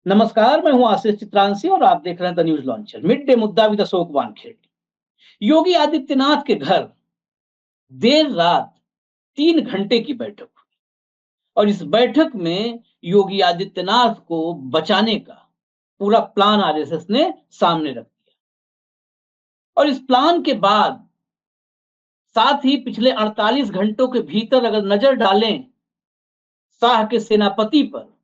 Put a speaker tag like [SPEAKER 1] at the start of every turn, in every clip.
[SPEAKER 1] नमस्कार, मैं हूं आशीष चित्रांशी और आप देख रहे हैं the news launcher. Mid day मुद्दा विद अशोक वानखेड़े। योगी आदित्यनाथ के घर देर रात 3 घंटे की बैठक हुई और इस बैठक में योगी आदित्यनाथ को बचाने का पूरा प्लान आरएसएस ने सामने रख दिया। और इस प्लान के बाद साथ ही पिछले 48 घंटों के भीतर अगर नजर डालें शाह के सेनापति पर,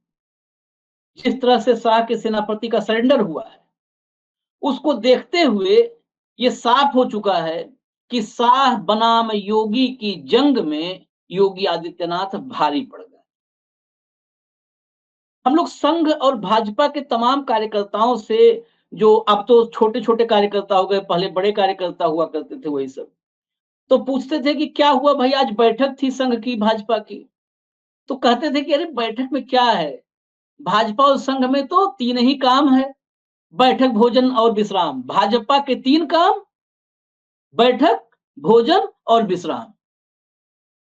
[SPEAKER 1] जिस तरह से शाह के सेनापति का सरेंडर हुआ है, उसको देखते हुए ये साफ हो चुका है कि शाह बनाम योगी की जंग में योगी आदित्यनाथ भारी पड़ गए। हम लोग संघ और भाजपा के तमाम कार्यकर्ताओं से, जो अब तो छोटे छोटे कार्यकर्ता हो गए, पहले बड़े कार्यकर्ता हुआ करते थे वही सब, तो पूछते थे कि क्या हुआ भाई, आज बैठक थी संघ की भाजपा की। तो कहते थे कि अरे बैठक में क्या है, भाजपा और संघ में तो 3 ही काम है, बैठक, भोजन और विश्राम। भाजपा के 3 काम, बैठक, भोजन और विश्राम।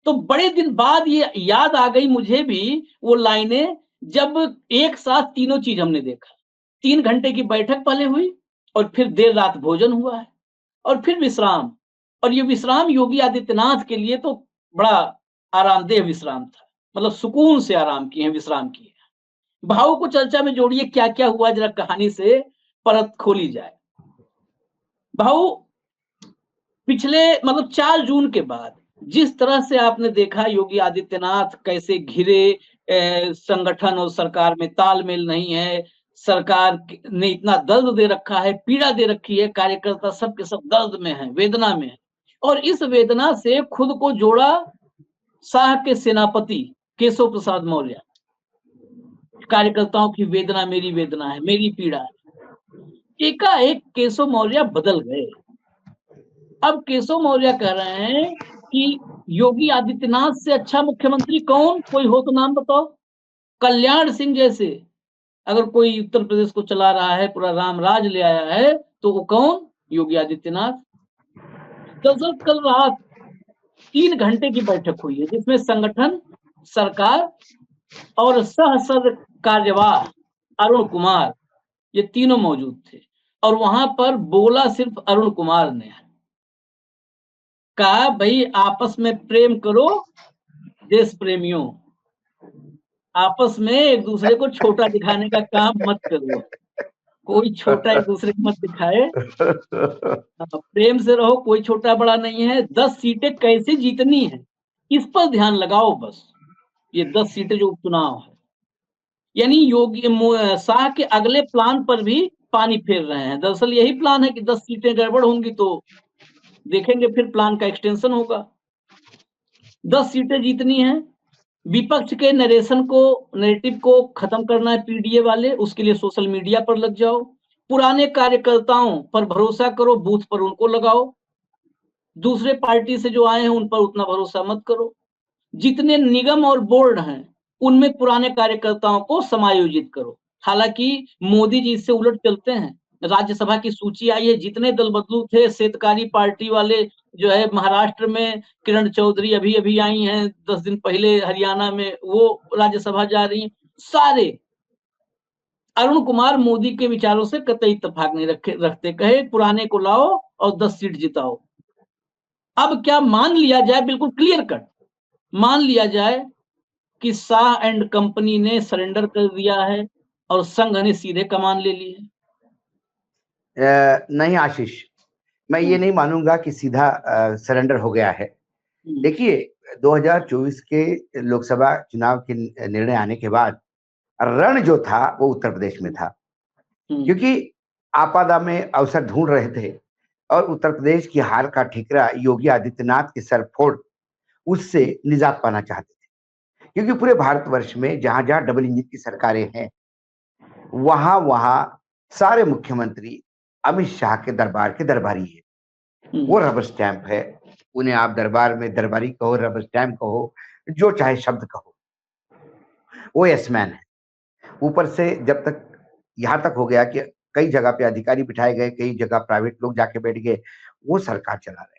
[SPEAKER 1] तो बड़े दिन बाद ये याद आ गई मुझे भी वो लाइनें, जब एक साथ तीनों चीज हमने देखा। 3 घंटे की बैठक पहले हुई और फिर देर रात भोजन हुआ है और फिर विश्राम। और ये विश्राम योगी आदित्यनाथ के लिए तो बड़ा आरामदेह विश्राम था, मतलब सुकून से आराम किए हैं, विश्राम किए हैं। भाव को चर्चा में जोड़िए, क्या क्या हुआ जरा कहानी से परत खोली जाए। भाव, पिछले मतलब 4 जून के बाद जिस तरह से आपने देखा योगी आदित्यनाथ कैसे घिरे, संगठन और सरकार में तालमेल नहीं है, सरकार ने इतना दर्द दे रखा है, पीड़ा दे रखी है, कार्यकर्ता सब के सब दर्द में है, वेदना में है। और इस वेदना से खुद को जोड़ा शाह के सेनापति केशव प्रसाद मौर्य। कार्यकर्ताओं की वेदना मेरी वेदना है, मेरी पीड़ा है। एकाएक केशव मौर्य बदल गए। अब केशव मौर्य कह रहे हैं कि योगी आदित्यनाथ से अच्छा मुख्यमंत्री कौन, कोई हो तो नाम बताओ। कल्याण सिंह जैसे अगर कोई उत्तर प्रदेश को चला रहा है, पूरा राम राज ले आया है, तो वो कौन, योगी आदित्यनाथ। दरअसल कल रात 3 घंटे की बैठक हुई है जिसमें संगठन, सरकार और सह कार्यवाह अरुण कुमार, ये तीनों मौजूद थे। और वहां पर बोला सिर्फ अरुण कुमार ने, कहा भाई आपस में प्रेम करो देश प्रेमियों, आपस में एक दूसरे को छोटा दिखाने का काम मत करो, कोई छोटा एक दूसरे को मत दिखाए, प्रेम से रहो, कोई छोटा बड़ा नहीं है। 10 सीटें कैसे जीतनी है इस पर ध्यान लगाओ बस। ये 10 सीटें जो उपचुनाव है, यानी योगी शाह के अगले प्लान पर भी पानी फेर रहे हैं। दरअसल यही प्लान है कि 10 सीटें गड़बड़ होंगी तो देखेंगे, फिर प्लान का एक्सटेंशन होगा। 10 सीटें जीतनी है, विपक्ष के नैरेटिव को खत्म करना है, पीडीए वाले, उसके लिए सोशल मीडिया पर लग जाओ, पुराने कार्यकर्ताओं पर भरोसा करो, बूथ पर उनको लगाओ, दूसरे पार्टी से जो आए हैं उन पर उतना भरोसा मत करो, जितने निगम और बोर्ड हैं उनमें पुराने कार्यकर्ताओं को समायोजित करो। हालांकि मोदी जी इससे उलट चलते हैं। राज्यसभा की सूची आई है, जितने दल बदलू थे, शेतकारी पार्टी वाले जो है महाराष्ट्र में, किरण चौधरी अभी अभी आई हैं 10 दिन पहले हरियाणा में, वो राज्यसभा जा रही हैं, सारे। अरुण कुमार मोदी के विचारों से कतई इत्तेफाक नहीं रखते, कहे पुराने को लाओ और 10 सीट जिताओ। अब क्या मान लिया जाए, बिल्कुल क्लियर कट मान लिया जाए कि शाह एंड कंपनी ने सरेंडर कर दिया है और संघ ने सीधे कमान ले ली है?
[SPEAKER 2] नहीं आशीष, मैं ये नहीं मानूंगा कि सीधा सरेंडर हो गया है। देखिए, 2024 के लोकसभा चुनाव के निर्णय आने के बाद रण जो था वो उत्तर प्रदेश में था, क्योंकि आपादा में अवसर ढूंढ रहे थे और उत्तर प्रदेश की हार का ठिकरा योगी आदित्यनाथ के सर फोड़ उससे निजात पाना चाहते थे। क्योंकि पूरे भारतवर्ष में जहां जहां डबल इंजन की सरकारें हैं, वहां वहां सारे मुख्यमंत्री अमित शाह के दरबार के दरबारी है। वो रबर स्टैंप है, उन्हें आप दरबार में दरबारी कहो, रबर स्टैंप कहो, जो चाहे शब्द कहो, वो यस-मैन है। ऊपर से जब तक यहां तक हो गया कि कई जगह पे अधिकारी बिठाए गए, कई जगह प्राइवेट लोग जाके बैठ गए, वो सरकार चला रहे हैं।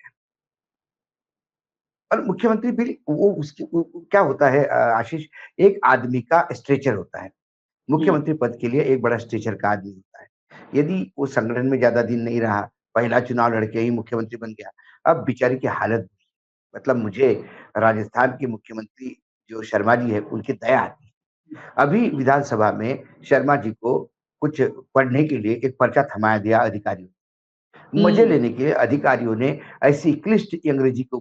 [SPEAKER 2] और मुख्यमंत्री भी वो उसकी क्या होता है आशीष, एक आदमी का स्ट्रेचर होता है। मुख्यमंत्री पद के लिए एक बड़ा स्टेचर का आदमी होता है। यदि वो संगठन में ज्यादा दिन नहीं रहा, पहला चुनाव लड़के ही मुख्यमंत्री बन गया, अब बेचारे की हालत, मतलब मुझे राजस्थान के मुख्यमंत्री जो शर्मा जी है उनकी दया आती है। अभी विधानसभा में शर्मा जी को कुछ पढ़ने के लिए एक पर्चा थमाया दिया अधिकारियों, मजे लेने के लिए अधिकारियों ने ऐसी क्लिष्ट अंग्रेजी का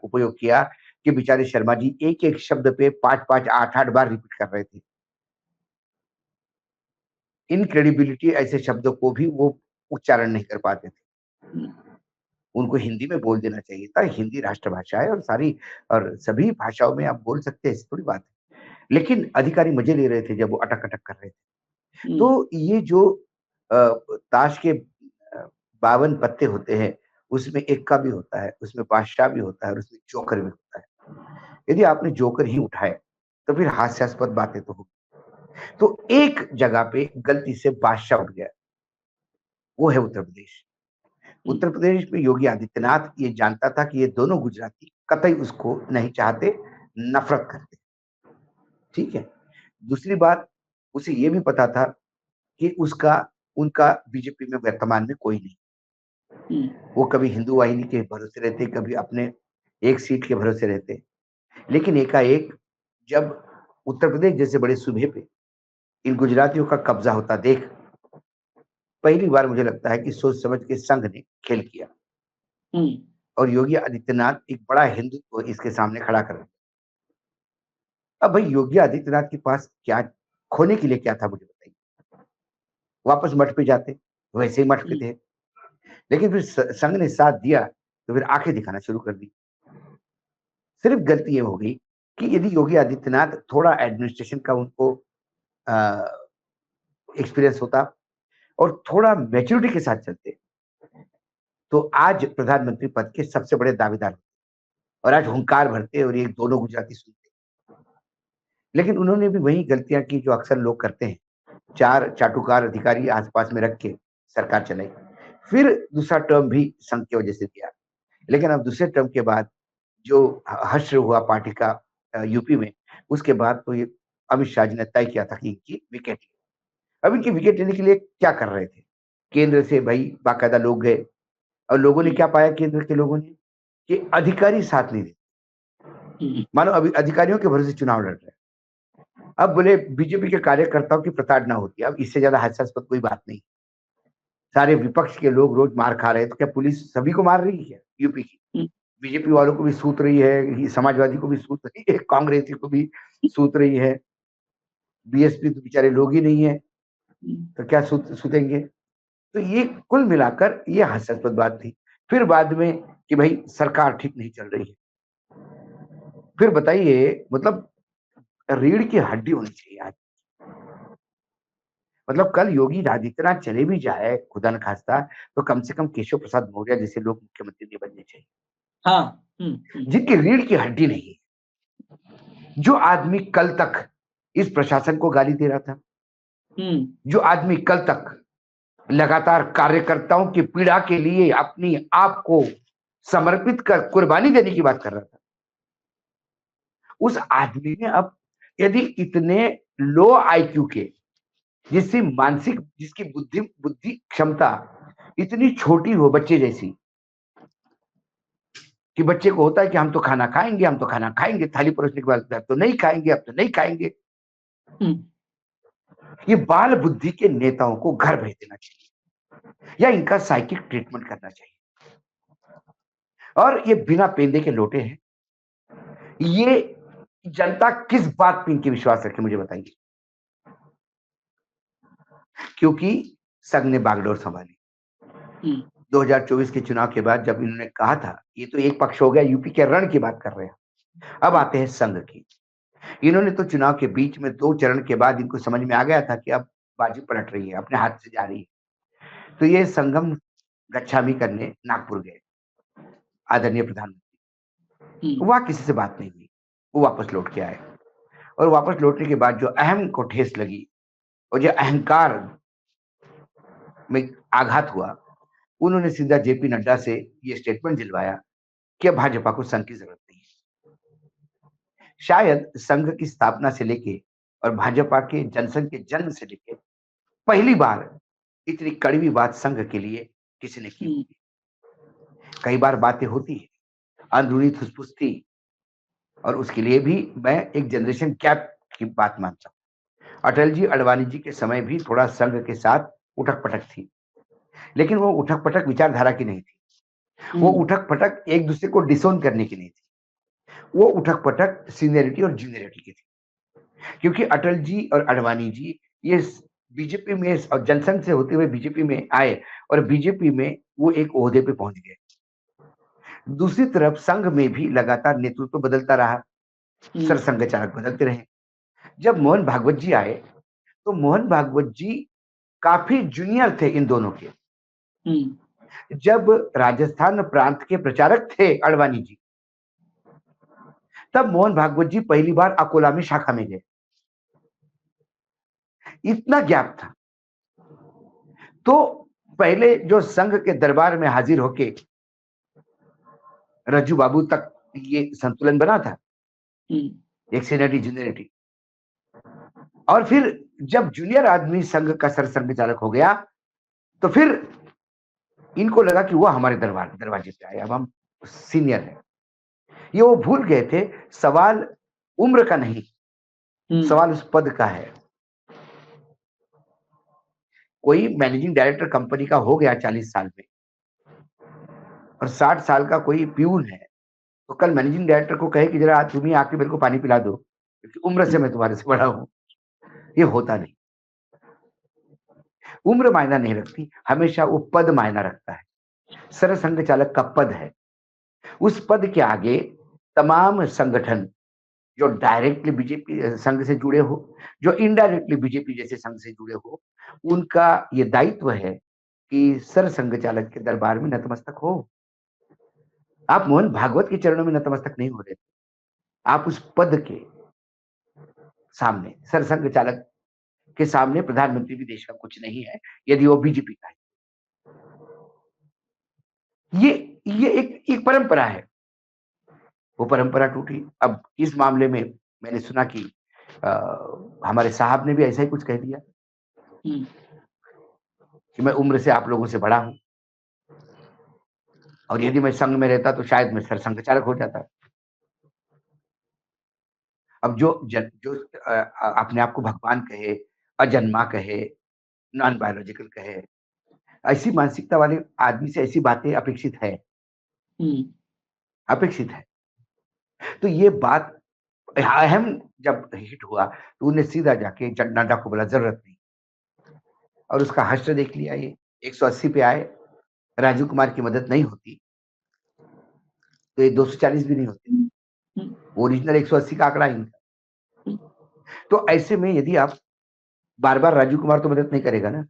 [SPEAKER 2] उपयोग किया कि बेचारे शर्मा जी एक एक शब्द पे 5-5, 8-8 बार रिपीट कर रहे थे। इनक्रेडिबिलिटी ऐसे शब्दों को भी वो उच्चारण नहीं कर पाते थे। उनको हिंदी में बोल देना चाहिए था। हिंदी राष्ट्रभाषा है और सभी भाषाओं में आप बोल सकते हैं, ऐसी थोड़ी बात है। लेकिन अधिकारी मजे ले रहे थे जब वो अटक-अटक कर रहे थे। तो ये जो ताश के 52 पत्ते होते हैं, उसमें एक्का भी होता है, उसमें बादशाह भी होता है और उसमें जोकर भी होता है। यदि आपने जोकर ही उठाए, तो फिर हास्यास्पद बातें तो होगी। तो एक जगह पे गलती से बादशाह उठ गया, वो है उत्तर प्रदेश। उत्तर प्रदेश में योगी आदित्यनाथ ये जानता था कि ये दोनों गुजराती कतई उसको नहीं चाहते, नफरत करते। ठीक है। दूसरी बात, उसे ये भी पता था कि उनका बीजेपी में वर्तमान में कोई नहीं। वो कभी हिंदू वाहिनी के भरोसे रहते, कभी अपने एक सीट के भरोसे रहते। लेकिन एकाएक जब उत्तर प्रदेश जैसे बड़े सूबे पे इन गुजरातियों का कब्जा होता देख, पहली बार मुझे लगता है कि सोच समझ के संघ ने खेल किया और योगी आदित्यनाथ एक बड़ा हिंदुत्व इसके सामने खड़ा कर दिया। अब भाई योगी आदित्यनाथ के पास क्या खोने के लिए क्या था, मुझे बताइए। वापस मठ पे जाते, वैसे ही मठ पे थे। लेकिन फिर संघ ने साथ दिया तो फिर आंखें दिखाना शुरू कर दी। सिर्फ गलती ये हो गई कि यदि योगी आदित्यनाथ थोड़ा एडमिनिस्ट्रेशन का उनको एक्सपीरियंस होता और थोड़ा मैच्योरिटी के साथ चलते, तो आज प्रधानमंत्री पद के सबसे बड़े दावेदार होते और आज हुंकार भरते और ये दोनों गुजराती सुनते। लेकिन उन्होंने भी वही गलतियां की जो अक्सर लोग करते हैं, 4 चाटुकार अधिकारी आसपास में रख के सरकार चलाई। फिर दूसरा टर्म भी संघ की वजह से दिया। लेकिन अब दूसरे टर्म के बाद जो हश्र हुआ पार्टी का यूपी में, उसके बाद तो ये अमित शाह जी ने तय किया था कि इनकी विकेट। अब इनकी विकेट लेने के लिए क्या कर रहे थे? केंद्र से भाई बाकायदा लोग गए और लोगों ने क्या पाया, केंद्र के लोगों ने, कि अधिकारी साथ नहीं देते। मानो अभी अधिकारियों के भरोसे चुनाव लड़ रहे हैं। अब बोले बीजेपी के कार्यकर्ताओं की प्रताड़ना होती है। अब इससे ज्यादा हास्यास्पद कोई बात नहीं। सारे विपक्ष के लोग रोज मार खा रहे हैं, तो क्या पुलिस सभी को मार रही है? यूपी की बीजेपी वालों को भी सूत रही है, समाजवादी को भी सूत रही है, कांग्रेसी को भी सूत रही है। बीएसपी तो बेचारे लोग ही नहीं है, तो क्या सूतेंगे? तो ये कुल मिलाकर ये हास्यास्पद बात थी। फिर बाद में कि भाई सरकार ठीक नहीं चल रही है। फिर बताइए, मतलब रीढ़ की हड्डी होनी चाहिए आज। मतलब कल योगी आदित्यनाथ चले भी जाए खुदा न खास्ता, तो कम से कम केशव प्रसाद मौर्य जैसे लोग मुख्यमंत्री नहीं बनने चाहिए।
[SPEAKER 1] हाँ।
[SPEAKER 2] जिनकी रीढ़ की हड्डी नहीं है। जो आदमी कल तक इस प्रशासन को गाली दे रहा था, जो आदमी कल तक लगातार कार्यकर्ताओं की पीड़ा के लिए अपनी आप को समर्पित कर कुर्बानी देने की बात कर रहा था, उस आदमी ने अब यदि इतने लो आईक्यू के, जिसकी बुद्धि क्षमता इतनी छोटी हो, बच्चे जैसी, कि बच्चे को होता है कि हम तो खाना खाएंगे, थाली परोसने के बाद अब तो नहीं खाएंगे। ये बाल बुद्धि के नेताओं को घर भेज देना चाहिए या इनका साइकिक ट्रीटमेंट करना चाहिए। और ये बिना पेंदे के लोटे हैं। ये जनता किस बात पे इनकी विश्वास रखे, मुझे बताइए। क्योंकि संघ ने बागडोर संभाली। 2024 के चुनाव के बाद जब इन्होंने कहा था, ये तो एक पक्ष हो गया, यूपी के रण की बात कर रहे हैं, अब आते हैं संघ की। इन्होंने तो चुनाव के बीच में 2 चरण के बाद इनको समझ में आ गया था कि अब बाजी पलट रही है, अपने हाथ से जा रही है। तो ये संगम गच्छामी करने नागपुर गए आदरणीय प्रधानमंत्री। वहां किसी से बात नहीं हुई, वो वापस लौट के आए और वापस लौटने के बाद जो अहम को ठेस लगी और जो अहंकार में आघात हुआ, उन्होंने सीधा जेपी नड्डा से ये स्टेटमेंट दिलवाया कि अब भाजपा को संघ की जरूरत नहीं है। शायद संघ की स्थापना से लेके और भाजपा के जनसंघ के जन्म से लेके पहली बार इतनी कड़वी बात संघ के लिए किसी ने की। कई बार बातें होती है, अंदरूनी फुसफुस थी, और उसके लिए भी मैं एक जनरेशन गैप की बात मानता हूँ। अटल जी, अडवाणी जी के समय भी थोड़ा संघ के साथ उठक पटक थी, लेकिन वो उठक पटक विचारधारा की नहीं थी। वो उठक पटक एक दूसरे को डिसोन करने की नहीं थी। वो उठक पटक सीनियरिटी और जूनियरिटी की थी, क्योंकि अटल जी और अडवाणी जी ये बीजेपी में और जनसंघ से होते हुए बीजेपी में आए, और बीजेपी में वो एक ओहदे पे पहुंच गए। दूसरी तरफ संघ में भी लगातार नेतृत्व बदलता रहा, सरसंघ चालक बदलते रहे। जब मोहन भागवत जी आए तो मोहन भागवत जी काफी जूनियर थे इन दोनों के। जब राजस्थान प्रांत के प्रचारक थे अडवाणी जी, तब मोहन भागवत जी पहली बार अकोला में शाखा में गए। इतना गैप था। तो पहले जो संघ के दरबार में हाजिर होके रज्जू बाबू तक ये संतुलन बना था, एक सीनियरिटी जूनियरिटी, और फिर जब जूनियर आदमी संघ का सरसंघ चालक हो गया तो फिर इनको लगा कि वो हमारे दरवाजे पे आए, अब हम सीनियर हैं। ये वो भूल गए थे सवाल उम्र का नहीं, सवाल उस पद का है। कोई मैनेजिंग डायरेक्टर कंपनी का हो गया 40 साल में, और 60 साल का कोई प्यून है, तो कल मैनेजिंग डायरेक्टर को कहे कि जरा आज तुम ही आके मेरे को पानी पिला दो, क्योंकि उम्र से मैं तुम्हारे से बड़ा हूं, ये होता नहीं। उम्र मायना नहीं रखती, हमेशा वो पद मायना रखता है। सरसंघ चालक का पद है, उस पद के आगे तमाम संगठन जो डायरेक्टली बीजेपी संघ से जुड़े हो, जो इनडायरेक्टली बीजेपी जैसे संघ से जुड़े हो, उनका ये दायित्व है कि सरसंघ चालक के दरबार में नतमस्तक हो। आप मोहन भागवत के चरणों में नतमस्तक नहीं हो रहे, आप उस पद के सामने, सरसंघ चालक के सामने प्रधानमंत्री भी देश का कुछ नहीं है यदि वो बीजेपी का है। ये एक परंपरा है, वो परंपरा टूटी। अब इस मामले में मैंने सुना कि हमारे साहब ने भी ऐसा ही कुछ कह दिया कि मैं उम्र से आप लोगों से बड़ा हूं, और यदि मैं संघ में रहता तो शायद मैं सरसंघ चालक हो जाता। अब जो अपने आप को भगवान कहे, अजन्मा कहे, नॉन बायोलॉजिकल कहे, ऐसी मानसिकता वाले आदमी से ऐसी बातें अपेक्षित है, अपेक्षित है। तो ये बात अहम जब हिट हुआ तो उन्हें सीधा जाके नड्डा को बोला जरूरत नहीं, और उसका हश्र देख लिया। ये 180 पे आए, राजीव कुमार की मदद नहीं होती तो ये 240 भी नहीं होते, ओरिजिनल 180 का आंकड़ा ही था। तो ऐसे में यदि आप बार बार, राजीव कुमार तो मदद नहीं करेगा ना,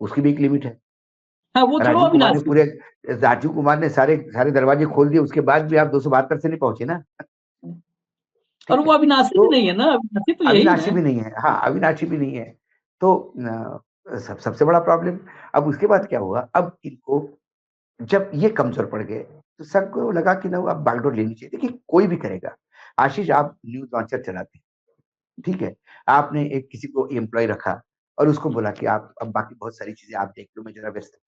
[SPEAKER 2] उसकी भी एक लिमिट है।
[SPEAKER 1] हाँ, वो
[SPEAKER 2] राजीव कुमार ने सारे दरवाजे खोल दिए, उसके बाद भी आप 272 से नहीं पहुंचे ना।
[SPEAKER 1] और वो अविनाशी भी नहीं है ना, अविनाशी तो यही
[SPEAKER 2] अविनाशी भी नहीं है। हाँ, अविनाशी भी नहीं है। तो सबसे बड़ा प्रॉब्लम। अब उसके बाद क्या हुआ, अब इनको जब ये कमजोर पड़ गए तो सबको लगा कि ना अब बागडोर लेनी चाहिए। देखिए, कोई भी करेगा। आशीष, आप न्यूज लॉन्चर चलाते हैं, ठीक है, आपने एक किसी को एम्प्लॉय रखा और उसको बोला कि आप अब बाकी बहुत सारी चीजें आप देख लो, मैं जरा व्यस्त हूं।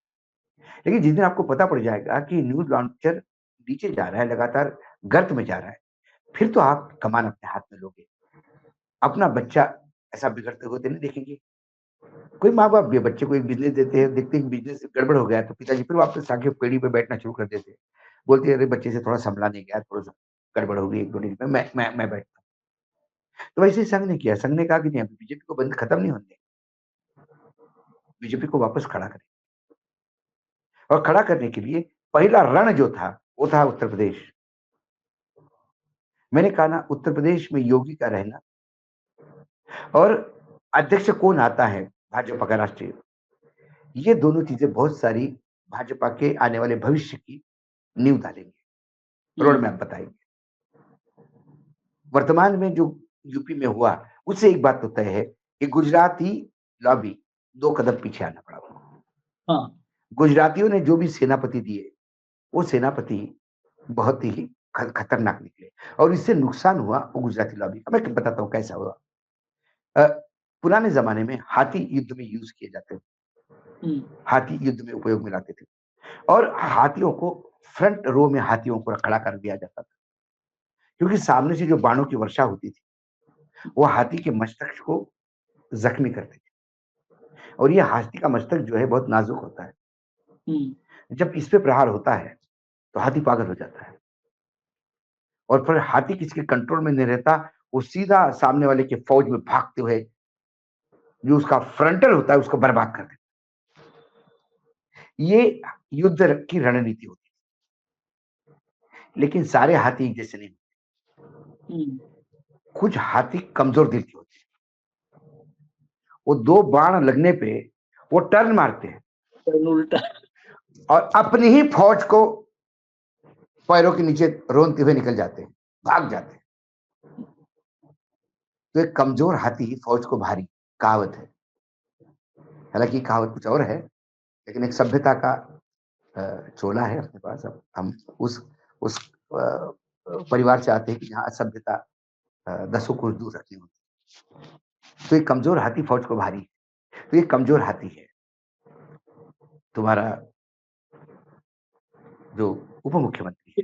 [SPEAKER 2] लेकिन जिस दिन आपको पता पड़ जाएगा कि न्यूज लॉन्चर नीचे जा रहा है, लगातार गर्त में जा रहा है, फिर तो आप कमान अपने हाथ में लोगे। अपना बच्चा ऐसा बिगड़ते हुए नहीं देखेंगे। कोई माँ बाप भी बच्चे को एक बिजनेस देते हैं, देखते हैं बिजनेस गड़बड़ हो गया तो पिताजी फिर वापस आके पेड़ी पे बैठना शुरू कर देते हैं, बोलते हैं अरे बच्चे से थोड़ा संभला नहीं गया, थोड़ा सा गड़बड़ हो गई, 1-2 दिन में मैं बैठता हूँ। तो वैसे ही संघ ने किया। संघ ने कहा कि नहीं, अभी बीजेपी को बंद खत्म नहीं होने, बीजेपी को वापस खड़ा करें। और खड़ा करने के लिए पहला रण जो था वो था उत्तर प्रदेश। मैंने कहा ना, उत्तर प्रदेश में योगी का रहना और अध्यक्ष कौन आता है भाजपा का राष्ट्रीय, ये दोनों चीजें बहुत सारी भाजपा के आने वाले भविष्य की नींव डालेंगे, रोड मैप बताएंगे। वर्तमान में जो यूपी में हुआ उससे एक बात तो तय है कि गुजराती लॉबी 2 कदम पीछे आना पड़ा उनको।
[SPEAKER 1] हाँ।
[SPEAKER 2] गुजरातियों ने जो भी सेनापति दिए, वो सेनापति बहुत ही खतरनाक निकले और इससे नुकसान हुआ वो गुजराती लॉबी का। मैं बताता हूँ कैसा हुआ। पुराने जमाने में हाथी युद्ध में यूज किए जाते थे, हाथी युद्ध में उपयोग में लाते थे और हाथियों को फ्रंट रो में हाथियों को खड़ा कर दिया जाता था, क्योंकि सामने से जो बाणों की वर्षा होती थी वो हाथी के मस्तिष्क को जख्मी करती थी और ये हाथी का मस्तक जो है बहुत नाजुक होता है। जब इस पे प्रहार होता है तो हाथी पागल हो जाता है और फिर हाथी किसी के कंट्रोल में नहीं रहता, वो सीधा सामने वाले के फौज में भागते हुए जो उसका फ्रंटल होता है उसको बर्बाद कर देता है। ये युद्ध की रणनीति होती है, लेकिन सारे हाथी एक जैसे नहीं होते। कुछ हाथी कमजोर दिल के होते हैं, वो 2 बाण लगने पे वो टर्न मारते हैं
[SPEAKER 1] उल्टा
[SPEAKER 2] और अपनी ही फौज को पैरों के नीचे रोनते हुए निकल जाते हैं, भाग जाते हैं। तो एक कमजोर हाथी फौज को भारी, कहावत है। हालांकि कहावत कुछ और है, लेकिन एक सभ्यता का चोला है अपने पास। अब हम उस परिवार से आते हैं कि जहाँ असभ्यता 10 कोस दूर रखनी होती। तो एक कमजोर हाथी फौज को भारी, तो ये कमजोर हाथी है तुम्हारा जो उप मुख्यमंत्री है,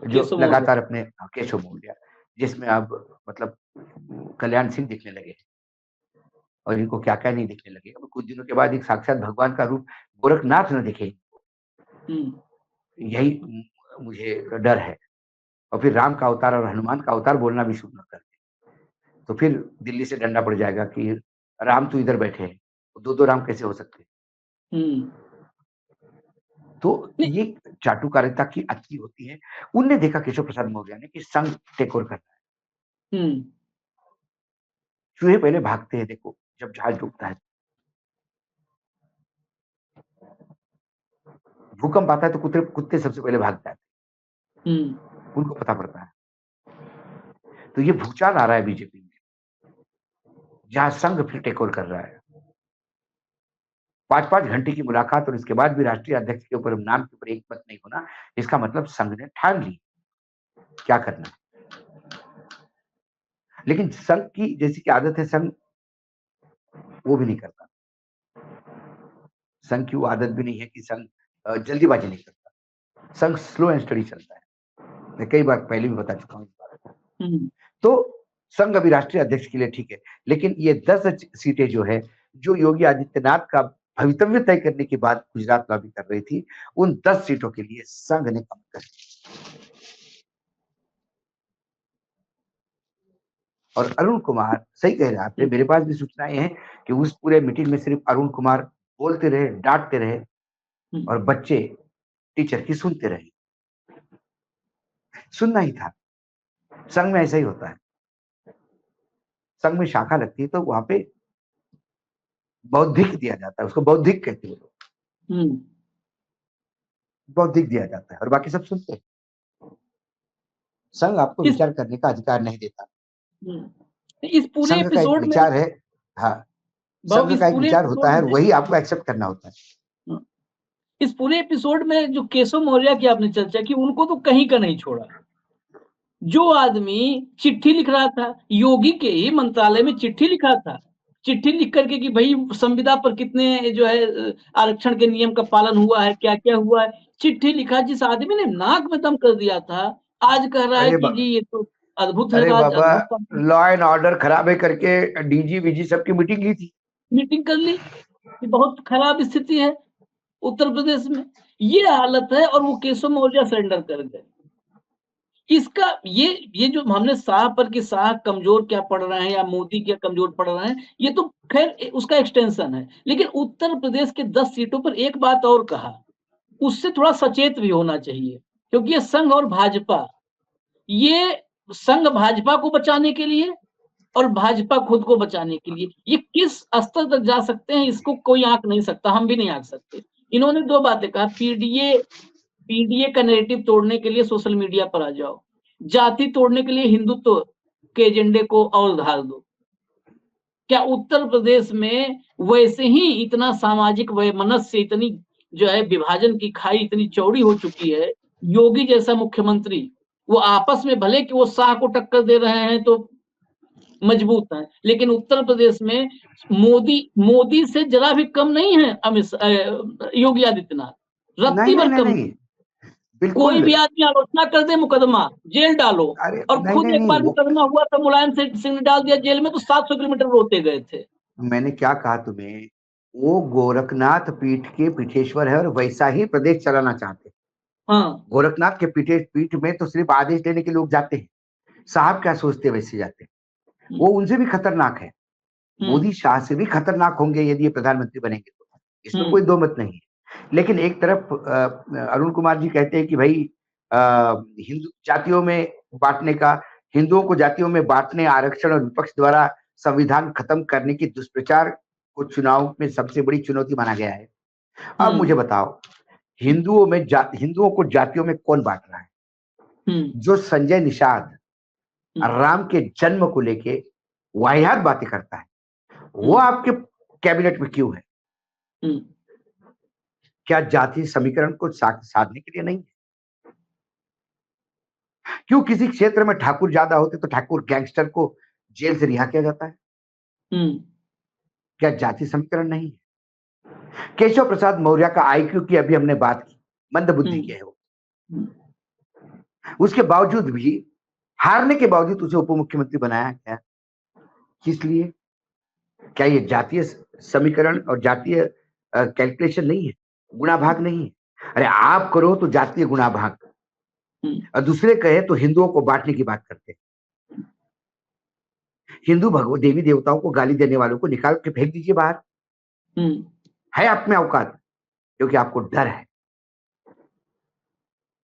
[SPEAKER 2] जो लगातार अपने केशव मौर्य, जिसमें अब मतलब कल्याण सिंह दिखने लगे और इनको क्या क्या नहीं दिखने लगे। अब कुछ दिनों के बाद एक साक्षात भगवान का रूप गोरखनाथ न दिखे, यही मुझे डर है। और फिर राम का अवतार और हनुमान का अवतार बोलना भी शुरू न कर दे, तो फिर दिल्ली से डंडा पड़ जाएगा कि राम तो इधर बैठे हैं, 2-2 राम कैसे हो सकते। तो ये चाटुकारिता की अच्छी होती है। उनने देखा केशव प्रसाद मौर्य ने कि संघ टेक ओवर करना है। चूहे पहले भागते हैं, देखो जब जहाज डूबता है, भूकंप आता है तो कुत्ते सबसे पहले भाग जाते हैं, उनको पता पड़ता है। तो ये भूचाल आ रहा है बीजेपी में, जहां संघ फिर टेक ओवर कर रहा है। 5-5 घंटे की मुलाकात और इसके बाद भी राष्ट्रीय अध्यक्ष के ऊपर नाम के ऊपर एक मत नहीं होना, इसका मतलब संघ ने ठान ली क्या करना है। लेकिन संघ की जैसी की आदत है, संघ वो भी नहीं करता। संघ की वो आदत भी नहीं है कि संघ जल्दीबाजी नहीं करता। संघ स्लो एंड स्टडी चलता है। मैं कई बार पहले भी बता चुका हूँ इस बात को। तो संघ अभी राष्ट्रीय अध्यक्ष के लिए ठीक है, लेकिन ये 10 सीटें जो है, जो योगी आदित्यनाथ का भवितव्य तय करने के बाद गुजरात लॉबी कर रही थी, उन 10 सीटों के लिए संघ ने कम कर दी। और अरुण कुमार सही कह रहे हैं आपने, मेरे पास भी सूचनाएं हैं कि उस पूरे मीटिंग में सिर्फ अरुण कुमार बोलते रहे, डांटते रहे और बच्चे टीचर की सुनते रहे। सुनना ही था। संघ में ऐसा ही होता है। संघ में शाखा लगती है तो वहां पे बौद्धिक दिया जाता है, उसको बौद्धिक कहते हैं लोग। बौद्धिक दिया जाता है और बाकी सब सुनते हैं। संघ आपको विचार करने का अधिकार नहीं देता।
[SPEAKER 1] इस पूरे एपिसोड में
[SPEAKER 2] विचार है, हाँ, संघ का एक विचार होता है, वही आपको एक्सेप्ट करना होता है।
[SPEAKER 1] इस पूरे एपिसोड में जो केशव मौर्य की आपने चर्चा की, उनको तो कहीं का नहीं छोड़ा। जो आदमी चिट्ठी लिख रहा था, योगी के ही मंत्रालय में चिट्ठी लिखा था, चिट्ठी लिख करके कि भाई संविदा पर कितने जो है आरक्षण के नियम का पालन हुआ है, क्या क्या हुआ है, चिट्ठी लिखा। जिस आदमी ने नाक में दम कर दिया था, आज कह रहा है कि जी ये तो अद्भुत है।
[SPEAKER 2] अरे बाबा, लॉ एंड ऑर्डर खराब है करके डीजी वीजी सबकी मीटिंग ली थी,
[SPEAKER 1] मीटिंग कर ली कि बहुत खराब स्थिति है उत्तर प्रदेश में, ये हालत है, और वो केशव मौर्य सरेंडर कर गए। इसका ये जो हमने शाह पर कि शाह कमजोर क्या पड़ रहे हैं या मोदी क्या कमजोर पड़ रहे हैं, ये तो खैर उसका एक्सटेंशन है। लेकिन उत्तर प्रदेश के 10 सीटों पर एक बात और कहा, उससे थोड़ा सचेत भी होना चाहिए, क्योंकि ये संघ और भाजपा, ये संघ भाजपा को बचाने के लिए और भाजपा खुद को बचाने के लिए, ये किस स्तर तक जा सकते हैं इसको कोई आंक नहीं सकता, हम भी नहीं आंक सकते। इन्होंने 2 बातें कहा, पीडीए का नैरेटिव तोड़ने के लिए सोशल मीडिया पर आ जाओ, जाति तोड़ने के लिए हिंदुत्व के एजेंडे को और धार दो। क्या उत्तर प्रदेश में वैसे ही इतना सामाजिक वैमनस्य, इतनी जो है विभाजन की खाई इतनी चौड़ी हो चुकी है, योगी जैसा मुख्यमंत्री वो आपस में भले कि वो शाह को टक्कर दे रहे हैं तो मजबूत है, लेकिन उत्तर प्रदेश में मोदी से जरा भी कम नहीं है योगी आदित्यनाथ,
[SPEAKER 2] नहीं
[SPEAKER 1] रत्ती
[SPEAKER 2] नहीं
[SPEAKER 1] भर
[SPEAKER 2] नहीं
[SPEAKER 1] कम।
[SPEAKER 2] नहीं,
[SPEAKER 1] कोई
[SPEAKER 2] बिल्कुल।
[SPEAKER 1] भी आदमी आलोचना कर दे, मुकदमा, जेल डालो।
[SPEAKER 2] अरे
[SPEAKER 1] और
[SPEAKER 2] नहीं
[SPEAKER 1] खुद
[SPEAKER 2] नहीं
[SPEAKER 1] एक
[SPEAKER 2] नहीं,
[SPEAKER 1] बार
[SPEAKER 2] वो
[SPEAKER 1] मुकदमा हुआ था, मुलायम सिंह ने डाल दिया जेल में, तो 700 किलोमीटर रोते गए थे।
[SPEAKER 2] मैंने क्या कहा तुम्हें, वो गोरखनाथ पीठ के पीठेश्वर है और वैसा ही प्रदेश चलाना चाहते हैं।
[SPEAKER 1] हाँ।
[SPEAKER 2] गोरखनाथ के पीठ में तो सिर्फ आदेश लेने के लोग जाते हैं, साहब क्या सोचते हैं वैसे जाते हैं। वो उनसे भी खतरनाक है, मोदी शाह से भी खतरनाक होंगे यदि ये प्रधानमंत्री बनेंगे तो, इसमें कोई दो मत नहीं है। लेकिन एक तरफ अरुण कुमार जी कहते हैं कि भाई हिंदू जातियों में बांटने का, हिंदुओं को जातियों में बांटने, आरक्षण और विपक्ष द्वारा संविधान खत्म करने की दुष्प्रचार को चुनाव में सबसे बड़ी चुनौती माना गया है। अब मुझे बताओ, हिंदुओं को जातियों में कौन बांट रहा है? जो संजय निषाद राम के जन्म को लेके वाहियात बातें करता है, वो आपके कैबिनेट में क्यों है? क्या जाति समीकरण को साधने के लिए नहीं है? क्यों किसी क्षेत्र में ठाकुर ज्यादा होते तो ठाकुर गैंगस्टर को जेल से रिहा किया जाता है? क्या जाति समीकरण नहीं है? केशव प्रसाद मौर्य का आईक्यू की अभी हमने बात की, मंद बुद्धि के है वो, उसके बावजूद भी, हारने के बावजूद उसे उप मुख्यमंत्री बनाया गया। किस लिए? क्या ये जातीय समीकरण और जातीय कैलकुलेशन नहीं है, गुणा भाग नहीं है? अरे आप करो तो जातीय गुणा भाग, और दूसरे कहे तो हिंदुओं को बांटने की बात करते हैं। हिंदू भगवान देवी देवताओं को गाली देने वालों को निकाल के फेंक दीजिए बाहर, है आप में औकात, क्योंकि आपको डर है।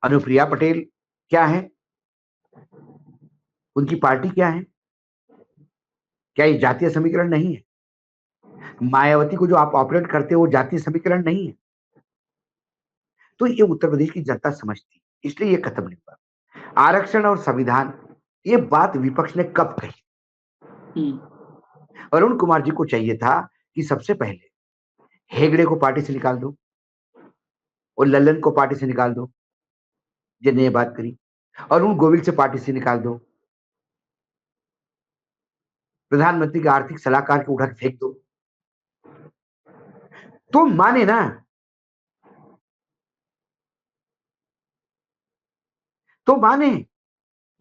[SPEAKER 2] अनुप्रिया पटेल क्या है, उनकी पार्टी क्या है? क्या ये जातीय समीकरण नहीं है? मायावती को जो आप ऑपरेट करते हो वो जातीय समीकरण नहीं है? तो ये उत्तर प्रदेश की जनता समझती, इसलिए ये खत्म नहीं हुआ। आरक्षण और संविधान, ये बात विपक्ष ने कब कही? अरुण कुमार जी को चाहिए था कि सबसे पहले हेगड़े को पार्टी से निकाल दो और लल्लन को पार्टी से निकाल दो, जिन्हें ये बात करी, अरुण गोविल से पार्टी से निकाल दो, प्रधानमंत्री के आर्थिक सलाहकार को उठा के फेंक दो, तो माने ना। तो माने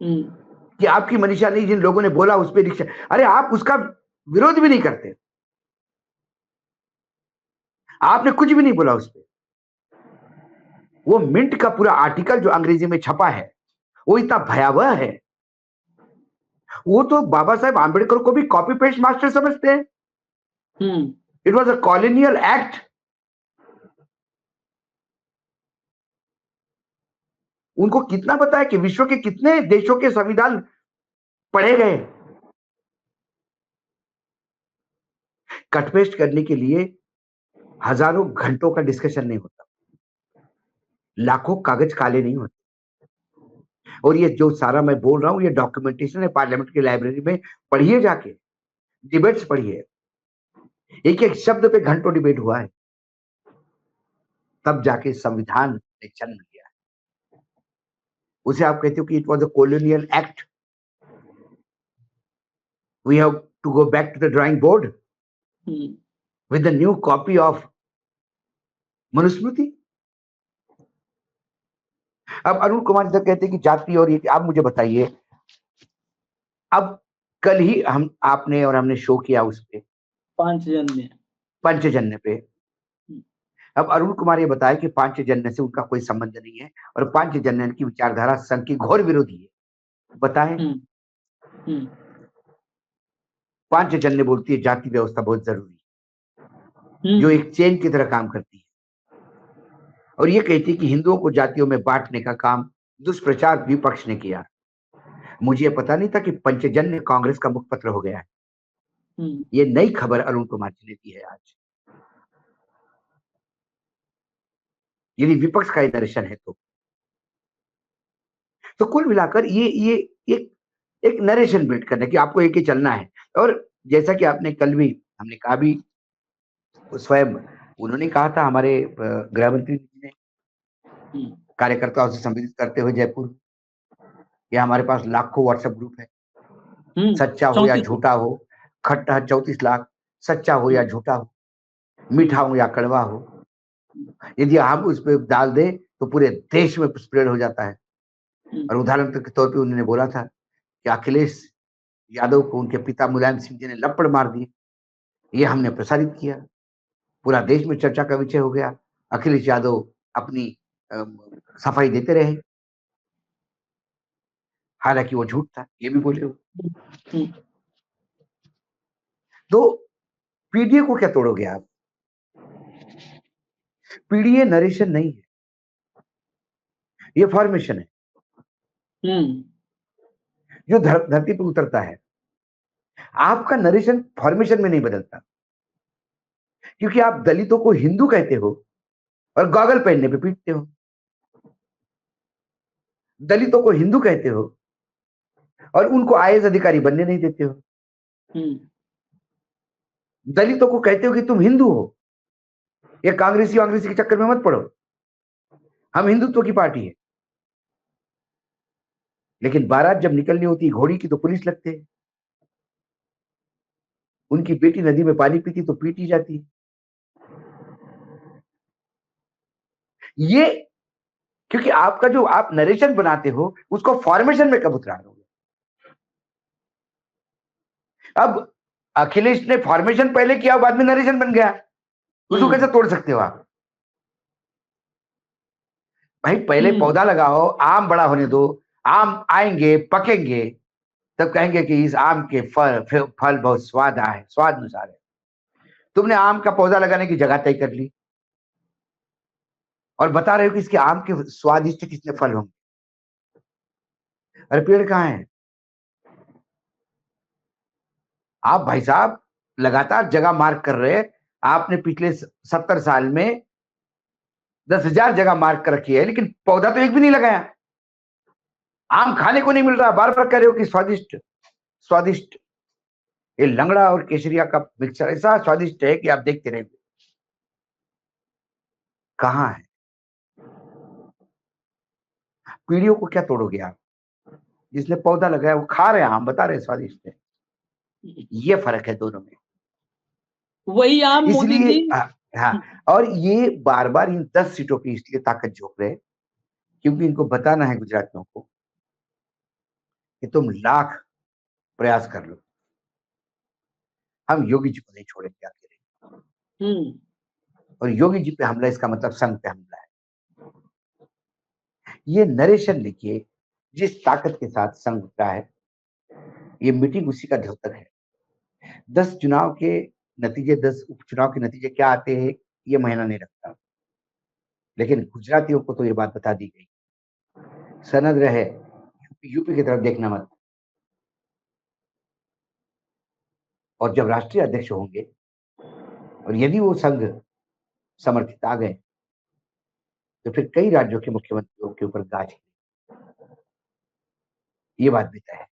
[SPEAKER 2] कि आपकी मनीषा नहीं, जिन लोगों ने बोला उस पर रिक्शा, अरे आप उसका विरोध भी नहीं करते, आपने कुछ भी नहीं बोला उस पर। वो मिंट का पूरा आर्टिकल जो अंग्रेजी में छपा है वो इतना भयावह है, वो तो बाबा साहेब आंबेडकर को भी कॉपी पेस्ट मास्टर समझते हैं। It was a colonial act. उनको कितना पता है कि विश्व के कितने देशों के संविधान पढ़े गए? कटपेस्ट करने के लिए हजारों घंटों का डिस्कशन नहीं होता, लाखों कागज काले नहीं होते। और ये जो सारा मैं बोल रहा हूं ये डॉक्यूमेंटेशन है, पार्लियामेंट की लाइब्रेरी में पढ़िए, जाके डिबेट्स पढ़िए, एक एक शब्द पे घंटों डिबेट हुआ है, तब जाके संविधान ने जन्म लिया। उसे आप कहते हो कि it was a colonial act, we have to go back to the drawing board with the new copy of Manusmriti. अब अरुण कुमार जी कहते हैं कि जाति और ये, आप मुझे बताइए, अब कल ही आपने और हमने शो किया उस पे पंचजन्य पे। अब अरुण कुमार ये बताया कि पांचजन्य से उनका कोई संबंध नहीं है और पांचजन्य की विचारधारा संघ की घोर विरोधी है। बताएं। पांचजन्य बोलती है जाति व्यवस्था बहुत जरूरी है, जो एक चेन की तरह काम करती है, और ये कहती है कि हिंदुओं को जातियों में बांटने का काम दुष्प्रचार विपक्ष ने किया। मुझे पता नहीं था कि पंचजन्य कांग्रेस का मुखपत्र हो गया है। ये नई खबर अरुण कुमार जी ने दी है आज। यदि विपक्ष का दर्शन है तो कुल मिलाकर ये एक नरेशन बिल्ड करना कि आपको एक ही चलना है। और जैसा कि आपने कल भी, हमने कहा भी, स्वयं उन्होंने कहा था, हमारे गृह मंत्री ने कार्यकर्ताओं से संबोधित करते हुए जयपुर, या हमारे पास लाखों व्हाट्सएप ग्रुप है, सच्चा हो या
[SPEAKER 1] 34
[SPEAKER 2] झूठा हो, खट्टा 34 लाख, सच्चा हो या झूठा हो, मीठा हो या कड़वा हो, यदि हम उस पर डाल दें तो पूरे देश में स्प्रेड हो जाता है। और उदाहरण के तौर पे उन्होंने बोला था कि अखिलेश यादव को उनके पिता मुलायम सिंह जी ने लपड़ मार दिए, ये हमने प्रसारित किया, पूरा देश में चर्चा का विषय हो गया। अखिलेश यादव अपनी सफाई देते रहे, हालांकि वो झूठ था, ये भी बोले वो। तो पीडीए को क्या तोड़ोगे आप? पीडीए नरेशन नहीं है, ये फॉर्मेशन है जो धरती पर उतरता है। आपका नरेशन फॉर्मेशन में नहीं बदलता, क्योंकि आप दलितों को हिंदू कहते हो और गॉगल पहनने पे पीटते हो, दलितों को हिंदू कहते हो और उनको आईएएस अधिकारी बनने नहीं देते हो, दलितों को कहते हो कि तुम हिंदू हो, ये कांग्रेसी वांग्रेसी के चक्कर में मत पड़ो, हम हिंदुत्व की पार्टी है। लेकिन बारात जब निकलनी होती घोड़ी की तो पुलिस लगते हैं, उनकी बेटी नदी में पानी पीती तो पीटी जाती है। ये क्योंकि आपका जो आप नरेशन बनाते हो उसको फॉर्मेशन में कब उतरा दोगे? अब अखिलेश ने फॉर्मेशन पहले किया, बाद में नरेशन बन गया, उसको कैसे तोड़ सकते हो आप? भाई पहले पौधा लगाओ, आम बड़ा होने दो, आम आएंगे पकेंगे, तब कहेंगे कि इस आम के फल बहुत स्वाद अनुसार है। तुमने आम का पौधा लगाने की जगह तय कर ली और बता रहे हो कि इसके आम के स्वादिष्ट कितने फल होंगे। अरे पेड़ कहाँ है? आप भाई साहब लगातार जगह मार्क कर रहे हैं, आपने पिछले 70 साल में 10,000 जगह मार्क कर रखी है, लेकिन पौधा तो एक भी नहीं लगाया। आम खाने को नहीं मिल रहा, बार बार कह रहे हो कि स्वादिष्ट स्वादिष्ट। ये लंगड़ा और केसरिया का मिक्सचर ऐसा स्वादिष्ट है कि आप देखते रहेंगे। कहाँ है? पीढ़ियों को क्या तोड़ोगे आप? जिसने पौधा लगाया वो खा रहे हैं, आम बता रहे स्वादिष्ट है। ये फर्क है दोनों में।
[SPEAKER 1] वही आम मोदी जी।
[SPEAKER 2] हाँ, और ये बार बार इन 10 सीटों की इसलिए ताकत झोंक रहे हैं क्योंकि इनको बताना है गुजरातियों को कि तुम लाख प्रयास कर लो, हम योगी जी को नहीं छोड़ेंगे अकेले। और योगी जी पे हमला इसका मतलब संघ पे हमला है। ये नरेशन लिखिए, जिस ताकत के साथ संघ उठा है, ये मीटिंग उसी का द्योतक है। 10 चुनाव के नतीजे, 10 उपचुनाव के नतीजे क्या आते हैं ये महीना नहीं रखता, लेकिन गुजरातियों को तो ये बात बता दी गई, सनद रहे यूपी की तरफ देखना मत। और जब राष्ट्रीय अध्यक्ष होंगे और यदि वो संघ समर्थित आ गए तो फिर कई राज्यों के मुख्यमंत्रियों के ऊपर गाज, ये बात भी तय है,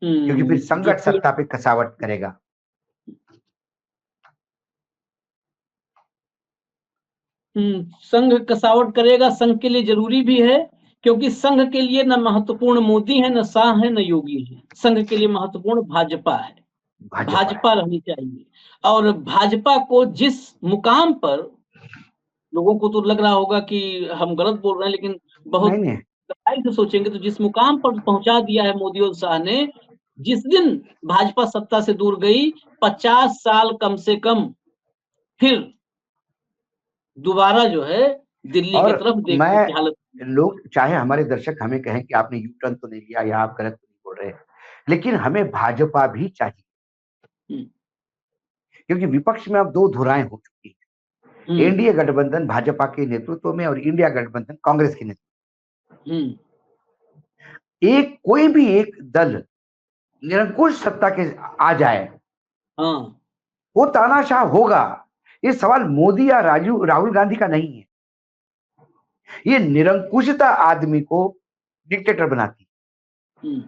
[SPEAKER 2] क्योंकि फिर संकट सत्ता पे कसावट करेगा।
[SPEAKER 1] संघ कसावट करेगा, संघ के लिए जरूरी भी है, क्योंकि संघ के लिए न महत्वपूर्ण मोदी है, न शाह है, न योगी है। संघ के लिए महत्वपूर्ण भाजपा है, भाजपा रहनी चाहिए। और भाजपा को जिस मुकाम पर, लोगों को तो लग रहा होगा कि हम गलत बोल रहे हैं, लेकिन बहुत गहराई से सोचेंगे तो जिस मुकाम पर पहुंचा दिया है मोदी और शाह ने, जिस दिन भाजपा सत्ता से दूर गई, 50 साल कम से कम फिर दोबारा जो है दिल्ली की तरफ देखने की हालत।
[SPEAKER 2] लोग चाहे हमारे दर्शक हमें कहें कि आपने यू टर्न तो नहीं लिया या आप गलत नहीं बोल रहे, लेकिन हमें भाजपा भी चाहिए, क्योंकि विपक्ष में अब 2 धुराएं हो चुकी है। एनडीए गठबंधन भाजपा के नेतृत्व में और इंडिया गठबंधन कांग्रेस के नेतृत्व में। एक कोई भी एक दल निरंकुश सत्ता के आ जाए, वो तानाशाह होगा। ये सवाल मोदी या राहुल गांधी का नहीं है, ये निरंकुशता आदमी को डिक्टेटर बनाती है।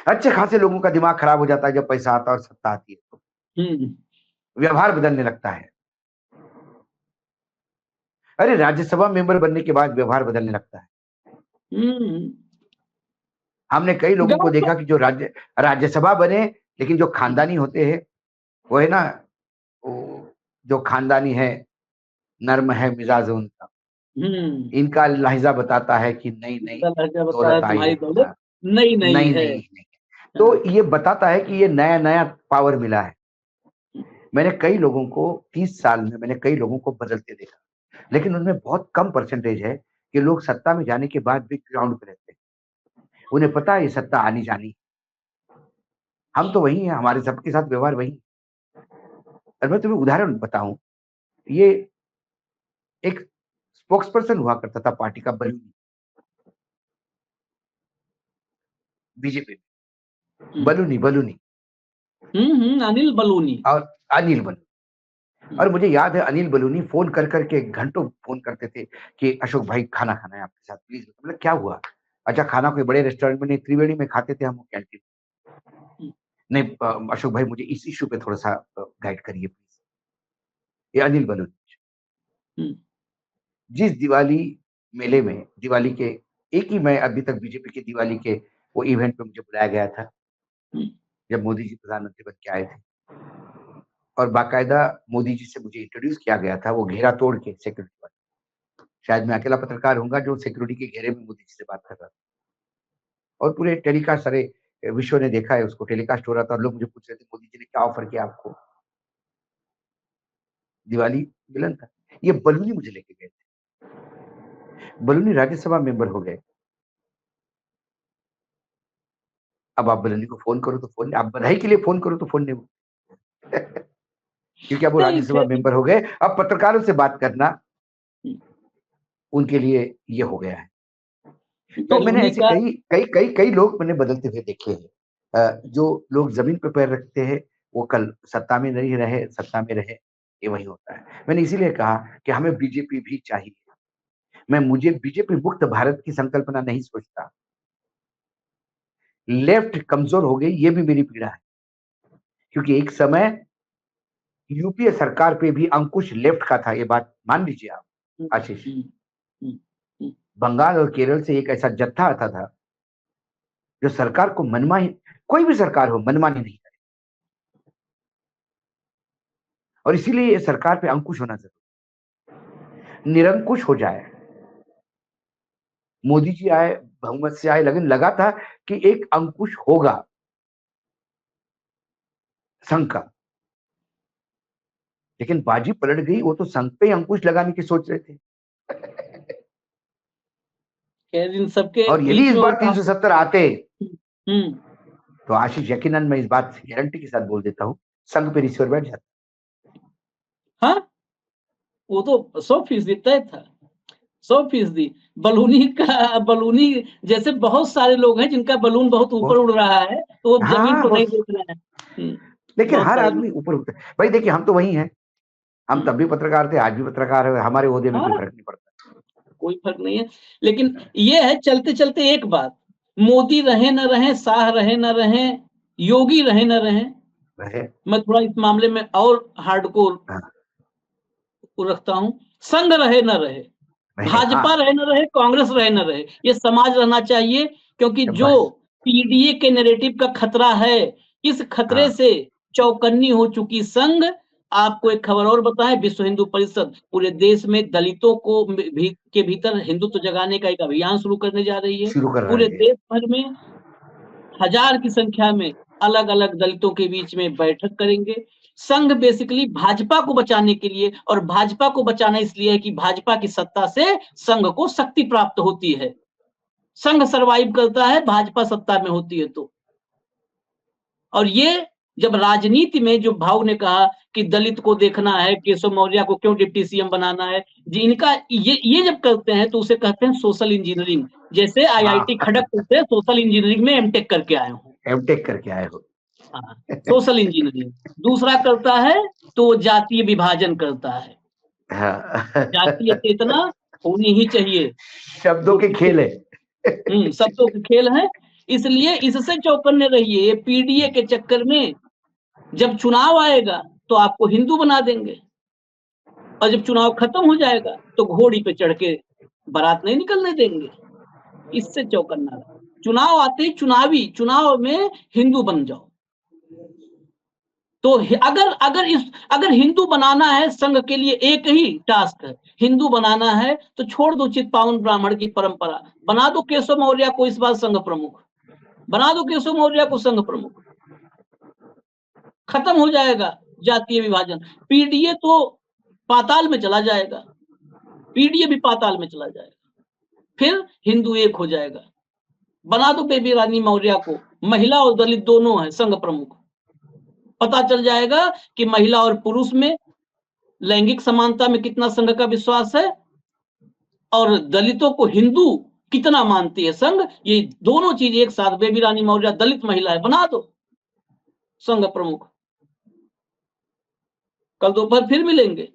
[SPEAKER 2] अच्छे खासे लोगों का दिमाग खराब हो जाता है जब पैसा आता है और सत्ता आती है, तो व्यवहार बदलने लगता है। अरे राज्यसभा मेंबर बनने के बाद व्यवहार बदलने लगता है। हमने कई लोगों को देखा कि जो राज्यसभा बने, लेकिन जो खानदानी होते हैं वो है ना, जो खानदानी है, नर्म है मिजाज उनका, इनका लहजा बताता है कि नहीं नहीं दौलत आई है,
[SPEAKER 1] नहीं नहीं
[SPEAKER 2] नहीं
[SPEAKER 1] है।
[SPEAKER 2] नहीं। तो ये बताता है कि ये नया नया पावर मिला है। मैंने कई लोगों को 30 साल में मैंने कई लोगों को बदलते देखा, लेकिन उनमें बहुत कम परसेंटेज है कि लोग सत्ता में जाने के बाद भी ग्राउंड पे रहते हैं। उन्हें पता है ये सत्ता आनी जानी, हम तो वही हैं, हमारे सबके साथ व्यवहार वही। और मैं तुम्हें उदाहरण बताऊं, ये एक स्पोक्स पर्सन हुआ करता था पार्टी का, बलूनी, बीजेपी में, बलूनी
[SPEAKER 1] अनिल बलूनी।
[SPEAKER 2] और अनिल बलूनी। और मुझे याद है अनिल बलूनी फोन कर करके घंटों फोन करते थे कि अशोक भाई खाना खाना है आपके साथ प्लीज। मतलब क्या हुआ? अच्छा, खाना कोई बड़े रेस्टोरेंट में नहीं, त्रिवेणी में खाते थे हम कैंटीन। नहीं अशोक भाई मुझे इस इश्यू पे थोड़ा सा गाइड करिए प्लीज। ये अनिल बलूनी। जिस दिवाली मेले में, दिवाली के एक ही, मैं अभी तक बीजेपी के दिवाली के वो इवेंट पे मुझे बुलाया गया था जब मोदी जी प्रधानमंत्री बन के आए थे, और बाकायदा मोदी जी से मुझे इंट्रोड्यूस किया गया था वो घेरा तोड़ के सिक्योरिटी वाले। शायद मैं अकेला पत्रकार होऊंगा जो सिक्योरिटी के घेरे में मोदी जी से बात कर रहा था, और पूरे टेलीकास्ट सारे विश्व ने देखा है, उसको टेलीकास्ट हो रहा था और लोग मुझे पूछ रहे थे मोदी जी ने क्या ऑफर किया आपको। दिवाली मिलन था। ये बलूनी मुझे लेके गए थे, बलूनी राज्यसभा मेंबर हो गए। अब आप बलूनी को फोन करो तो फोन, आप बधाई के लिए फोन करो तो फोन नहीं क्योंकि अब वो राज्यसभा मेंबर हो गए। अब पत्रकारों से बात करना उनके लिए ये हो गया है। तो मैंने ऐसे कई कई कई कई लोग मैंने बदलते हुए देखे हैं। जो लोग जमीन पर पैर रखते हैं वो कल सत्ता में नहीं रहे, सत्ता में रहे, ये वही होता है। मैंने इसीलिए कहा कि हमें बीजेपी भी चाहिए। मुझे बीजेपी मुक्त भारत की संकल्पना नहीं सोचता। लेफ्ट कमजोर हो गई, ये भी मेरी पीड़ा है, क्योंकि एक समय यूपीए सरकार पे भी अंकुश लेफ्ट का था, ये बात मान लीजिए आप आशीष। बंगाल और केरल से एक ऐसा जत्था आता था जो सरकार को मनमानी, कोई भी सरकार हो, मनमानी नहीं करे, और इसीलिए ये सरकार पे अंकुश होना जरूरी, निरंकुश हो जाए। मोदी जी आए, बहुमत से आए, लेकिन लगा था कि एक अंकुश होगा संघ का, लेकिन बाजी पलट गई। वो तो संघ पे अंकुश लगाने की सोच रहे थे।
[SPEAKER 1] इन सबके
[SPEAKER 2] और यदि इस बार 370 आते तो आशीष यकीनन मैं इस बात से गारंटी के साथ बोल देता हूं, संघ पे रिसीवर बैठ जाता।
[SPEAKER 1] हाँ, वो तो 100% तय था, 100%। बलूनी जैसे बहुत सारे लोग हैं जिनका बलून बहुत ऊपर उड़ रहा है, तो वो जमीन पर नहीं देख रहे हैं।
[SPEAKER 2] लेकिन हर आदमी ऊपर उठता है भाई। देखिए हम तो वही हैं, हम तब भी पत्रकार थे, आज भी पत्रकार है, हमारे ओहदे में कोई फर्क नहीं पड़ता, कोई
[SPEAKER 1] फर्क नहीं है। लेकिन ये है चलते चलते एक बात, मोदी रहे न रहे, शाह रहे न रहे, योगी रहे न रहे, मैं थोड़ा इस मामले में और हार्डकोर रखता हूं, संघ रहे न रहे, भाजपा रहे न रहे, कांग्रेस रहे न रहे, ये समाज रहना चाहिए। क्योंकि जो पीडीए के नैरेटिव का खतरा है, इस खतरे से चौकन्नी हो चुकी संघ। आपको एक खबर और बताएं, विश्व हिंदू परिषद पूरे देश में दलितों को के भीतर हिंदुत्व जगाने का एक अभियान शुरू करने जा रही है। पूरे देश भर में 1000 की संख्या में अलग अलग दलितों के बीच में बैठक करेंगे। संघ बेसिकली भाजपा को बचाने के लिए, और भाजपा को बचाना इसलिए है कि भाजपा की सत्ता से संघ को शक्ति प्राप्त होती है। संघ सरवाइव करता है भाजपा सत्ता में होती है तो। और ये जब राजनीति में, जो भाव ने कहा कि दलित को देखना है, केशव मौर्य को क्यों डिप्टी सीएम बनाना है, जिनका ये जब करते हैं तो उसे कहते हैं सोशल इंजीनियरिंग। जैसे आईआईटी खड़गपुर से सोशल इंजीनियरिंग में एमटेक करके आए हो, सोशल इंजीनियरिंग। दूसरा करता है तो जातीय विभाजन करता है, जातीय चेतना होनी ही चाहिए,
[SPEAKER 2] शब्दों के खेल है।
[SPEAKER 1] शब्दों के खेल है। इसलिए इससे चौकन्ने रहिए। ये पीडीए के चक्कर में जब चुनाव आएगा तो आपको हिंदू बना देंगे, और जब चुनाव खत्म हो जाएगा तो घोड़ी पे चढ़ के बारात नहीं निकलने देंगे। इससे चौकन्ना रहा। चुनाव आते ही चुनाव में हिंदू बन जाओ। तो अगर हिंदू बनाना है, संघ के लिए एक ही टास्क है, हिंदू बनाना है तो छोड़ दो चित्पावन ब्राह्मण की परंपरा, बना दो केशव मौर्य को इस बार संघ प्रमुख, बना दो केशव मौर्य को संघ प्रमुख, खत्म हो जाएगा जातीय विभाजन। पीडीए तो पाताल में चला जाएगा, पीडीए भी पाताल में चला जाएगा, फिर हिंदू एक हो जाएगा। बना दो बेबी रानी मौर्य को, महिला और दलित दोनों है संघ प्रमुख, पता चल जाएगा कि महिला और पुरुष में लैंगिक समानता में कितना संघ का विश्वास है और दलितों को हिंदू कितना मानती है संघ। ये दोनों चीज एक साथ, बेबी रानी मौर्य दलित महिला है, बना दो संघ प्रमुख। कल दोपहर फिर मिलेंगे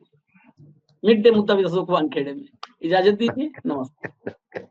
[SPEAKER 1] मिड डे मुद्दा विद अशोक वानखेड़े में। इजाजत दीजिए, नमस्ते।